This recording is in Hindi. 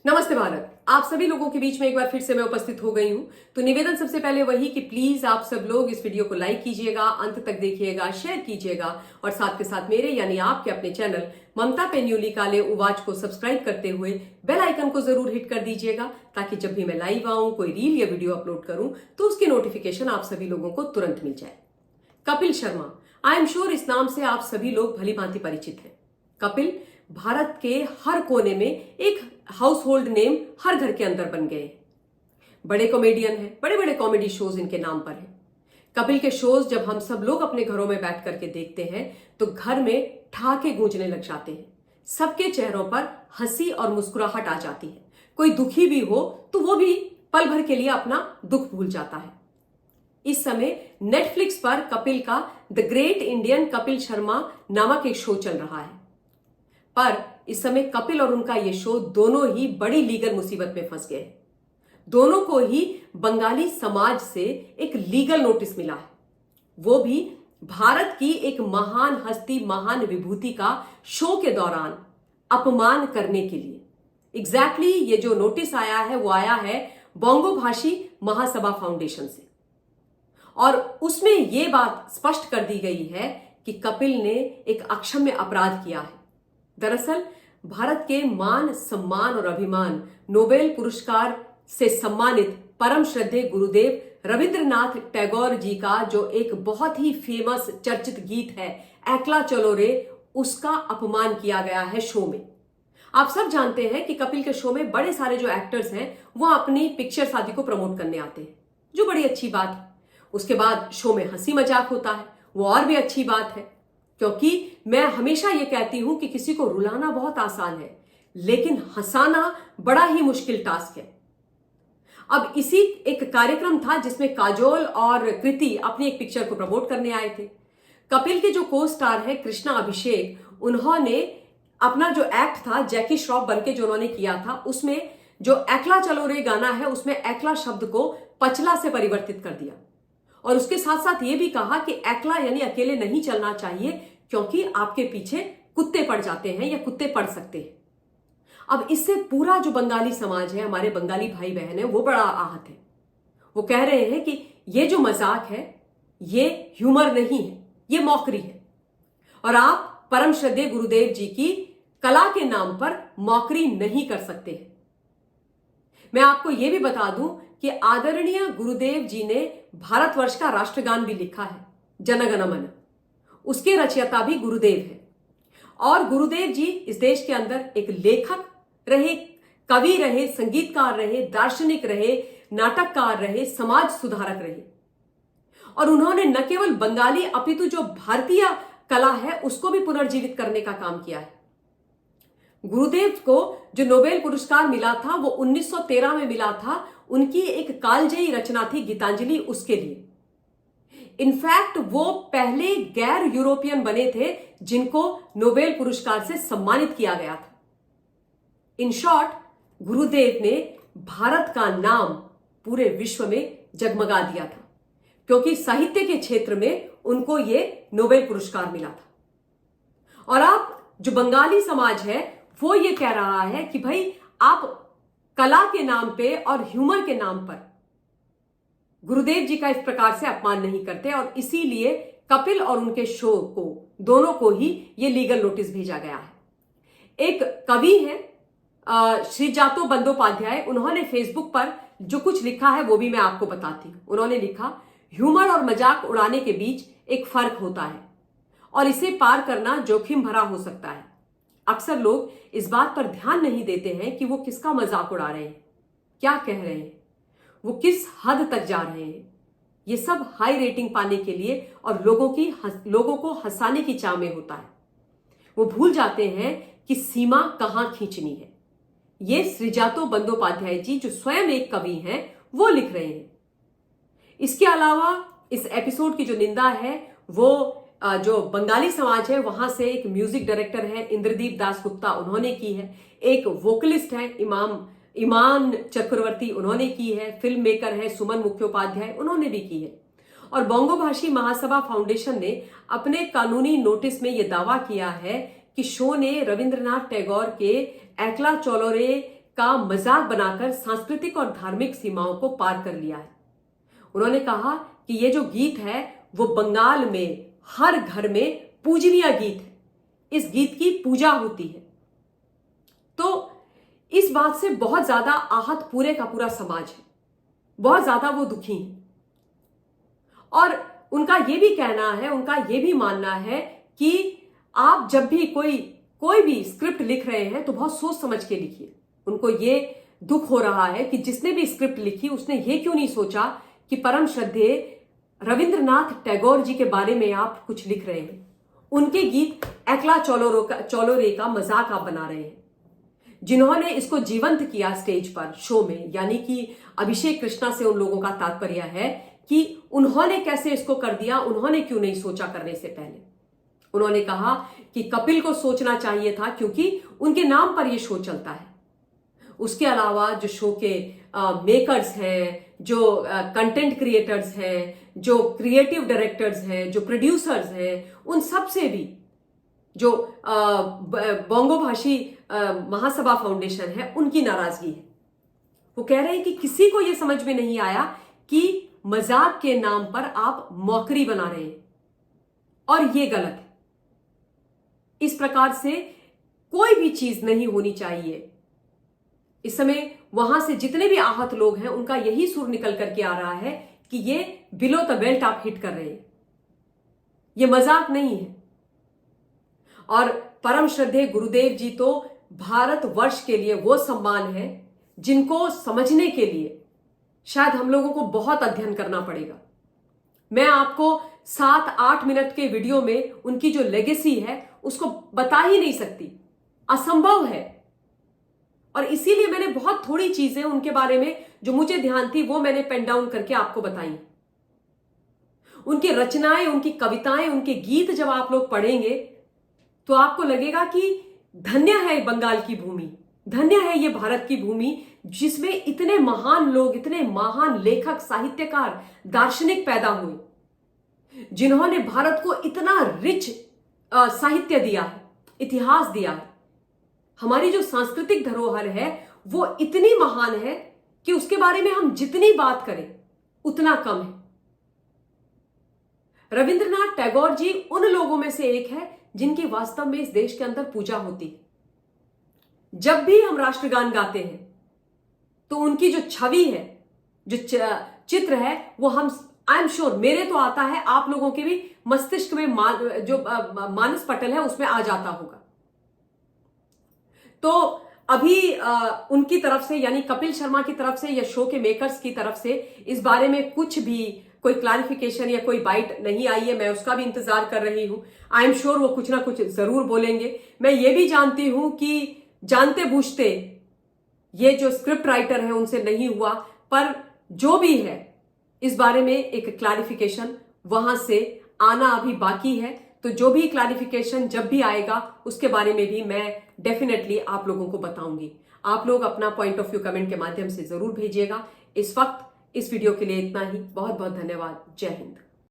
नमस्ते भारत। आप सभी लोगों के बीच में एक बार फिर से मैं उपस्थित हो गई हूं। तो निवेदन सबसे पहले वही कि प्लीज आप सब लोग इस वीडियो को लाइक कीजिएगा, अंत तक देखिएगा, शेयर कीजिएगा और साथ के साथ मेरे यानी आपके अपने चैनल ममता पे न्यूली काले उवाज को सब्सक्राइब करते हुए बेल आइकन को जरूर हिट कर दीजिएगा, ताकि जब भी मैं लाइव आऊं, कोई रील या वीडियो अपलोड करूं तो उसकी नोटिफिकेशन आप सभी लोगों को तुरंत मिल जाए। Kapil Sharma, I am sure इस नाम से आप सभी लोग भली भांति परिचित हैं। कपिल भारत के हर कोने में एक हाउस होल्ड नेम हर घर के अंदर बन गए। बड़े कॉमेडियन हैं, बड़े बड़े कॉमेडी शोज इनके नाम पर हैं। कपिल के शोज जब हम सब लोग अपने घरों में बैठ करके देखते हैं तो घर में ठहाके गूंजने लग जाते हैं। सबके चेहरों पर हंसी और मुस्कुराहट आ जाती है। कोई दुखी भी हो तो वो भी पल भर के लिए अपना दुख भूल जाता है। इस समय नेटफ्लिक्स पर कपिल का the great Indian Kapil Sharma नामक एक शो चल रहा है, पर इस समय कपिल और उनका यह शो दोनों ही बड़ी लीगल मुसीबत में फंस गए। दोनों को ही बंगाली समाज से एक लीगल नोटिस मिला है, वो भी भारत की एक महान हस्ती, महान विभूति का शो के दौरान अपमान करने के लिए। एग्जैक्टली ये जो नोटिस आया है वो आया है बोंगो भाषी महासभा फाउंडेशन से, और उसमें यह बात स्पष्ट कर दी गई है कि कपिल ने एक अक्षम्य अपराध किया है। दरअसल भारत के मान, सम्मान और अभिमान, नोबेल पुरस्कार से सम्मानित परम श्रद्धेय गुरुदेव रविंद्रनाथ टैगोर जी का जो एक बहुत ही फेमस चर्चित गीत है एकला चलो रे, उसका अपमान किया गया है शो में। आप सब जानते हैं कि कपिल के शो में बड़े सारे जो एक्टर्स हैं वो अपनी पिक्चर आदि को प्रमोट करने आते हैं, जो बड़ी अच्छी बात है। उसके बाद शो में हंसी मजाक होता है, वो और भी अच्छी बात है, क्योंकि मैं हमेशा ये कहती हूं कि किसी को रुलाना बहुत आसान है, लेकिन हंसाना बड़ा ही मुश्किल टास्क है। अब इसी एक कार्यक्रम था जिसमें काजोल और कृति अपनी एक पिक्चर को प्रमोट करने आए थे। कपिल के जो को स्टार है कृष्णा अभिषेक, उन्होंने अपना जो एक्ट था जैकी श्रॉफ बनके जो उन्होंने किया था, उसमें जो एकला चलो रे गाना है उसमें एकला शब्द को पचला से परिवर्तित कर दिया, और उसके साथ साथ ये भी कहा कि एकला यानी अकेले नहीं चलना चाहिए, क्योंकि आपके पीछे कुत्ते पड़ जाते हैं या कुत्ते पड़ सकते हैं। अब इससे पूरा जो बंगाली समाज है, हमारे बंगाली भाई बहन है, वो बड़ा आहत है। वो कह रहे हैं कि ये जो मजाक है ये ह्यूमर नहीं है, ये मौकरी है, और आप परम श्रद्धेय गुरुदेव जी की कला के नाम पर मौकरी नहीं कर सकते हैं। मैं आपको यह भी बता दूं कि आदरणीय गुरुदेव जी ने भारतवर्ष का राष्ट्रगान भी लिखा है, जन गण मन। उसके रचयिता भी गुरुदेव है, और गुरुदेव जी इस देश के अंदर एक लेखक रहे, कवि रहे, संगीतकार रहे, दार्शनिक रहे, नाटककार रहे, समाज सुधारक रहे, और उन्होंने न केवल बंगाली अपितु जो भारतीय कला है उसको भी पुनर्जीवित करने का काम किया है। गुरुदेव को जो नोबेल पुरस्कार मिला था वो 1913 में मिला था। उनकी एक कालजयी रचना थी गीतांजलि, उसके लिए। इनफैक्ट वो पहले गैर यूरोपियन बने थे जिनको नोबेल पुरस्कार से सम्मानित किया गया था। इन शॉर्ट, गुरुदेव ने भारत का नाम पूरे विश्व में जगमगा दिया था, क्योंकि साहित्य के क्षेत्र में उनको ये नोबेल पुरस्कार मिला था। और आप जो बंगाली समाज है वो ये कह रहा है कि भाई आप कला के नाम पे और ह्यूमर के नाम पर गुरुदेव जी का इस प्रकार से अपमान नहीं करते, और इसीलिए कपिल और उनके शो को, दोनों को ही ये लीगल नोटिस भेजा गया है। एक कवि है श्रीजातो बंदोपाध्याय, उन्होंने फेसबुक पर जो कुछ लिखा है वो भी मैं आपको बताती हूं। उन्होंने लिखा, ह्यूमर और मजाक उड़ाने के बीच एक फर्क होता है और इसे पार करना जोखिम भरा हो सकता है। अक्सर लोग इस बात पर ध्यान नहीं देते हैं कि वो किसका मजाक उड़ा रहे हैं, क्या कह रहे हैं, वो किस हद तक जा रहे हैं। ये सब हाई रेटिंग पाने के लिए और लोगों को हंसाने की चाह में होता है। वो भूल जाते हैं कि सीमा कहां खींचनी है। ये श्रीजातो बंदोपाध्याय जी जो स्वयं एक कवि हैं वो लिख रहे हैं। इसके अलावा इस एपिसोड की जो निंदा है वो जो बंगाली समाज है वहां से एक म्यूजिक डायरेक्टर है इंद्रदीप दास गुप्ता, उन्होंने की है। एक वोकलिस्ट है ईमान चक्रवर्ती, उन्होंने की है। फिल्म मेकर है सुमन मुखोपाध्याय, उन्होंने भी की है। और बोंगो भाषी महासभा फाउंडेशन ने अपने कानूनी नोटिस में यह दावा किया है कि शो ने रविंद्रनाथ टैगोर के एकला चलो रे का मजाक बनाकर सांस्कृतिक और धार्मिक सीमाओं को पार कर लिया है। उन्होंने कहा कि ये जो गीत है वो बंगाल में हर घर में पूजनीय गीत है, इस गीत की पूजा होती है। तो इस बात से बहुत ज्यादा आहत पूरे का पूरा समाज है, बहुत ज्यादा वो दुखी है। और उनका ये भी कहना है, उनका ये भी मानना है कि आप जब भी कोई भी स्क्रिप्ट लिख रहे हैं तो बहुत सोच समझ के लिखिए। उनको ये दुख हो रहा है कि जिसने भी स्क्रिप्ट लिखी उसने ये क्यों नहीं सोचा कि परम श्रद्धेय रविंद्रनाथ टैगोर जी के बारे में आप कुछ लिख रहे हैं, उनके गीत एकला चौलो रे का मजाक आप बना रहे हैं, जिन्होंने इसको जीवंत किया स्टेज पर शो में, यानी कि अभिषेक कृष्णा से उन लोगों का तात्पर्य है कि उन्होंने कैसे इसको कर दिया, उन्होंने क्यों नहीं सोचा करने से पहले। उन्होंने कहा कि कपिल को सोचना चाहिए था क्योंकि उनके नाम पर यह शो चलता है। उसके अलावा जो शो के मेकर्स हैं, जो कंटेंट क्रिएटर्स हैं, जो क्रिएटिव डायरेक्टर्स हैं, जो प्रोड्यूसर्स हैं, उन सब से भी जो बोंगो भाषी महासभा फाउंडेशन है, उनकी नाराजगी है। वो कह रहे हैं कि किसी को यह समझ में नहीं आया कि मजाक के नाम पर आप मौकरी बना रहे हैं और ये गलत है। इस प्रकार से कोई भी चीज नहीं होनी चाहिए। इस समय वहां से जितने भी आहत लोग हैं उनका यही सुर निकल करके आ रहा है कि ये बिलो द बेल्ट आप हिट कर रहे हैं, ये मजाक नहीं है। और परम श्रद्धेय गुरुदेव जी तो भारतवर्ष के लिए वो सम्मान है जिनको समझने के लिए शायद हम लोगों को बहुत अध्ययन करना पड़ेगा। मैं आपको 7-8 मिनट के वीडियो में उनकी जो लेगेसी है उसको बता ही नहीं सकती, असंभव है। और इसीलिए मैंने बहुत थोड़ी चीजें उनके बारे में जो मुझे ध्यान थी वो मैंने पेन डाउन करके आपको बताई। उनकी रचनाएं, उनकी कविताएं, उनके गीत जब आप लोग पढ़ेंगे तो आपको लगेगा कि धन्य है बंगाल की भूमि, धन्य है ये भारत की भूमि जिसमें इतने महान लोग, इतने महान लेखक, साहित्यकार, दार्शनिक पैदा हुए, जिन्होंने भारत को इतना रिच साहित्य दिया है, इतिहास दिया है। हमारी जो सांस्कृतिक धरोहर है वो इतनी महान है कि उसके बारे में हम जितनी बात करें उतना कम है। रविंद्रनाथ टैगोर जी उन लोगों में से एक है जिनकी वास्तव में इस देश के अंदर पूजा होती है। जब भी हम राष्ट्रगान गाते हैं तो उनकी जो छवि है, जो चित्र है, वो हम आई एम श्योर मेरे तो आता है, आप लोगों के भी मस्तिष्क में जो मानस पटल है उसमें आ जाता होगा। तो अभी उनकी तरफ से यानी कपिल शर्मा की तरफ से या शो के मेकर्स की तरफ से इस बारे में कुछ भी कोई क्लैरिफिकेशन या कोई बाइट नहीं आई है। मैं उसका भी इंतजार कर रही हूं। आई एम श्योर वो कुछ ना कुछ जरूर बोलेंगे। मैं ये भी जानती हूं कि जानते बूझते ये जो स्क्रिप्ट राइटर है उनसे नहीं हुआ, पर जो भी है इस बारे में एक क्लैरिफिकेशन वहां से आना अभी बाकी है। तो जो भी क्लैरिफिकेशन जब भी आएगा उसके बारे में भी मैं डेफिनेटली आप लोगों को बताऊंगी। आप लोग अपना पॉइंट ऑफ व्यू कमेंट के माध्यम से जरूर भेजिएगा। इस वक्त इस वीडियो के लिए इतना ही। बहुत बहुत धन्यवाद। जय हिंद।